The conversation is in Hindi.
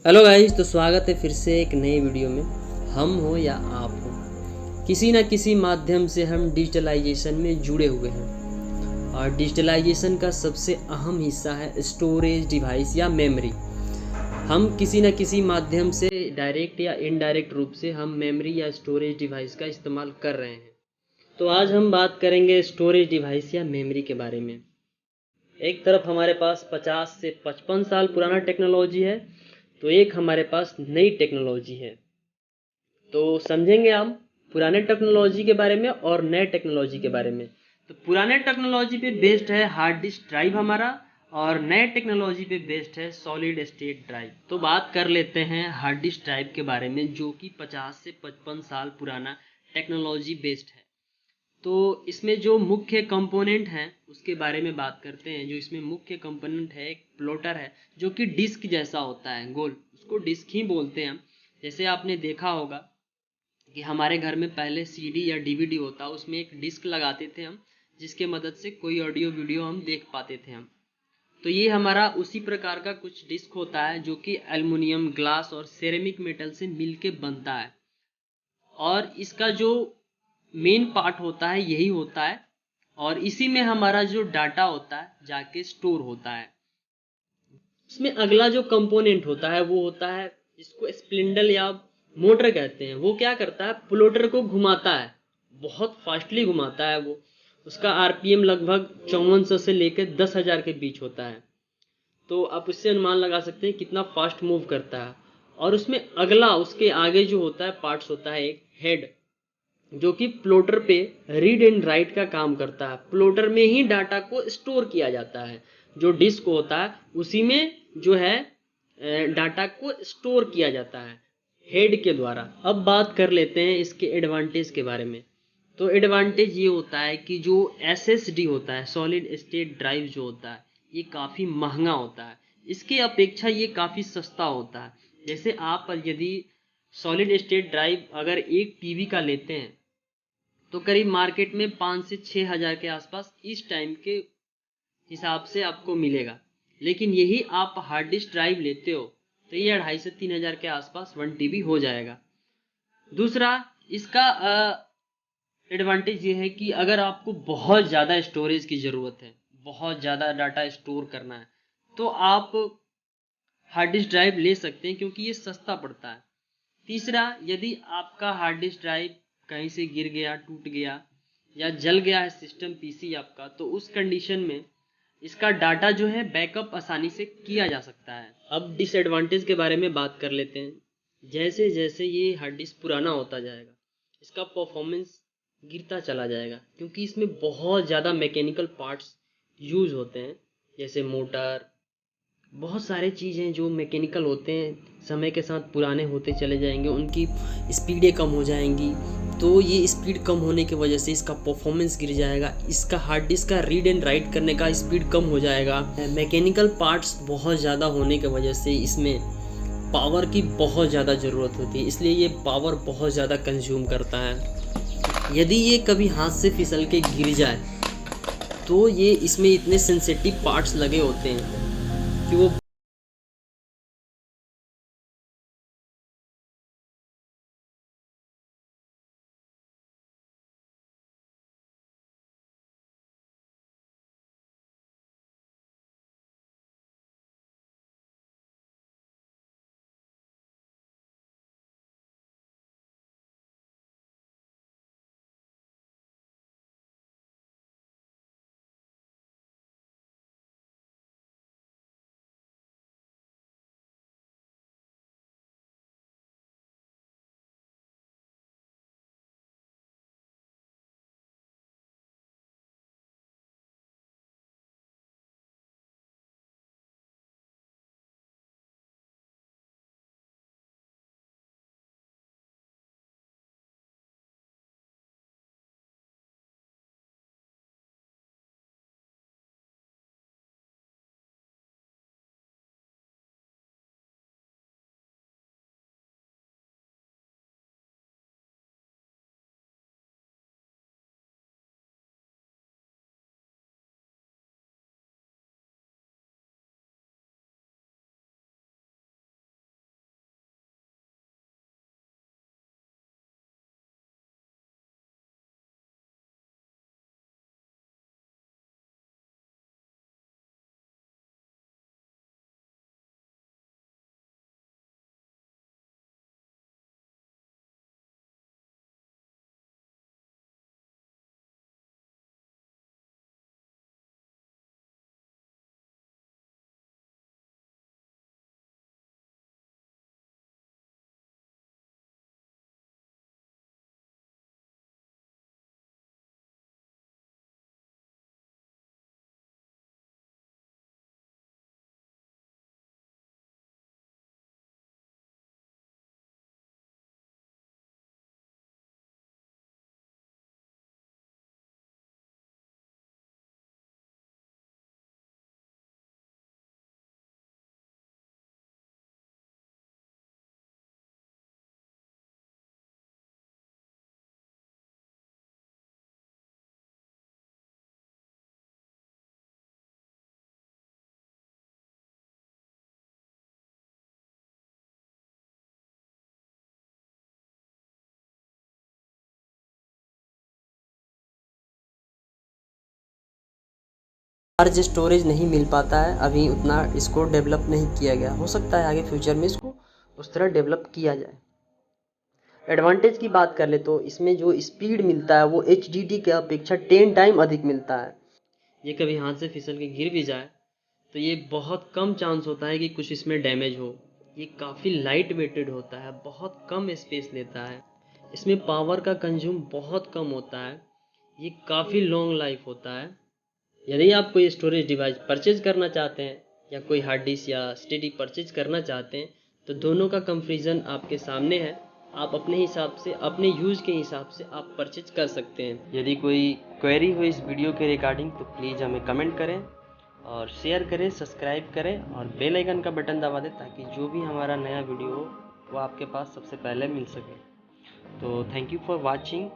हेलो गाइस, तो स्वागत है फिर से एक नई वीडियो में। हम हो या आप हो, किसी ना किसी माध्यम से हम डिजिटलाइजेशन में जुड़े हुए हैं। और डिजिटलाइजेशन का सबसे अहम हिस्सा है स्टोरेज डिवाइस या मेमोरी। हम किसी न किसी माध्यम से डायरेक्ट या इनडायरेक्ट रूप से हम मेमोरी या स्टोरेज डिवाइस का इस्तेमाल कर रहे हैं। तो आज हम बात करेंगे स्टोरेज डिवाइस या मेमोरी के बारे में। एक तरफ हमारे पास 50 से 55 साल पुराना टेक्नोलॉजी है, तो एक हमारे पास नई टेक्नोलॉजी है। तो समझेंगे हम पुराने टेक्नोलॉजी के बारे में और नए टेक्नोलॉजी के बारे में। तो पुराने टेक्नोलॉजी पे बेस्ड है हार्ड डिस्क ड्राइव हमारा, और नए टेक्नोलॉजी पे बेस्ड है सॉलिड स्टेट ड्राइव। तो बात कर लेते हैं हार्ड डिस्क ड्राइव के बारे में, जो कि 50 से 55 साल पुराना टेक्नोलॉजी बेस्ड है। तो इसमें जो मुख्य कंपोनेंट हैं उसके बारे में बात करते हैं। जो इसमें मुख्य कंपोनेंट है, एक प्लोटर है जो कि डिस्क जैसा होता है, गोल, उसको डिस्क ही बोलते हैं हम। जैसे आपने देखा होगा कि हमारे घर में पहले सीडी या डीवीडी होता, उसमें एक डिस्क लगाते थे हम, जिसके मदद से कोई ऑडियो वीडियो हम देख पाते थे हम। तो ये हमारा उसी प्रकार का कुछ डिस्क होता है, जो कि एल्युमिनियम, ग्लास और सेरेमिक मेटल से मिलके बनता है। और इसका जो मेन पार्ट होता है यही होता है, और इसी में हमारा जो डाटा होता है जाके स्टोर होता है। इसमें अगला जो कंपोनेंट होता है वो होता है, इसको स्पिंडल या मोटर कहते हैं। वो क्या करता है, प्लोटर को घुमाता है, बहुत फास्टली घुमाता है वो। उसका आरपीएम लगभग 5400 से लेकर 10,000 के बीच होता है। तो आप उससे अनुमान लगा सकते हैं कितना फास्ट मूव करता है। और उसमें अगला, उसके आगे जो होता है पार्ट्स होता है एक हेड, जो कि प्लोटर पे रीड एंड राइट का काम करता है। प्लोटर में ही डाटा को स्टोर किया जाता है। जो डिस्क होता है उसी में जो है डाटा को स्टोर किया जाता है हेड के द्वारा। अब बात कर लेते हैं इसके एडवांटेज के बारे में। तो एडवांटेज ये होता है कि जो एसएसडी होता है, सॉलिड स्टेट ड्राइव जो होता है, ये काफ़ी महंगा होता है। इसके अपेक्षा ये काफ़ी सस्ता होता है। जैसे आप यदि सॉलिड स्टेट ड्राइव अगर एक टीबी का लेते हैं तो करीब मार्केट में 5 से 6 हज़ार के आसपास इस टाइम के हिसाब से आपको मिलेगा। लेकिन यही आप हार्ड डिस्क ड्राइव लेते हो तो ये 2,500 से 3,000 के आसपास 1 टीबी हो जाएगा। दूसरा, इसका एडवांटेज ये है कि अगर आपको बहुत ज़्यादा स्टोरेज की ज़रूरत है, बहुत ज़्यादा डाटा स्टोर करना है, तो आप हार्ड डिस्क ड्राइव ले सकते हैं, क्योंकि ये सस्ता पड़ता है। तीसरा, यदि आपका हार्ड डिस्क ड्राइव कहीं से गिर गया, टूट गया या जल गया है सिस्टम पीसी आपका, तो उस कंडीशन में इसका डाटा जो है बैकअप आसानी से किया जा सकता है। अब डिसएडवांटेज के बारे में बात कर लेते हैं। जैसे जैसे ये हार्ड डिस्क पुराना होता जाएगा, इसका परफॉर्मेंस गिरता चला जाएगा, क्योंकि इसमें बहुत ज़्यादा मैकेनिकल पार्ट्स यूज होते हैं। जैसे मोटर, बहुत सारे चीज़ें जो मैकेनिकल होते हैं, समय के साथ पुराने होते चले जाएंगे, उनकी स्पीडें कम हो जाएंगी। तो ये स्पीड कम होने की वजह से इसका परफॉर्मेंस गिर जाएगा। इसका हार्ड डिस्क का रीड एंड राइट करने का स्पीड कम हो जाएगा। मैकेनिकल पार्ट्स बहुत ज़्यादा होने की वजह से इसमें पावर की बहुत ज़्यादा ज़रूरत होती है, इसलिए ये पावर बहुत ज़्यादा कंज्यूम करता है। यदि ये कभी हाथ से फिसल के गिर जाए तो ये, इसमें इतने सेंसिटिव पार्ट्स लगे होते हैं कि वो लार्ज स्टोरेज नहीं मिल पाता है, अभी उतना इसको डेवलप नहीं किया गया। हो सकता है आगे फ्यूचर में इसको उस तरह डेवलप किया जाए। एडवांटेज की बात कर ले तो इसमें जो स्पीड मिलता है वो HDD के अपेक्षा 10 टाइम अधिक मिलता है। ये कभी हाथ से फिसल के गिर भी जाए तो ये बहुत कम चांस होता है कि कुछ इसमें डैमेज हो। ये काफ़ी लाइट वेटेड होता है, बहुत कम स्पेस लेता है, इसमें पावर का कंज्यूम बहुत कम होता है, ये काफ़ी लॉन्ग लाइफ होता है। यदि आप कोई स्टोरेज डिवाइस परचेज करना चाहते हैं या कोई हार्ड डिस्क या SSD परचेज करना चाहते हैं तो दोनों का कंपैरिजन आपके सामने है। आप अपने हिसाब से, अपने यूज़ के हिसाब से आप परचेज कर सकते हैं। यदि कोई क्वेरी हो इस वीडियो के रिगार्डिंग तो प्लीज़ हमें कमेंट करें और शेयर करें, सब्सक्राइब करें और बेल आइकन का बटन दबा दें ताकि जो भी हमारा नया वीडियो हो वो आपके पास सबसे पहले मिल सके। तो थैंक यू फॉर वॉचिंग।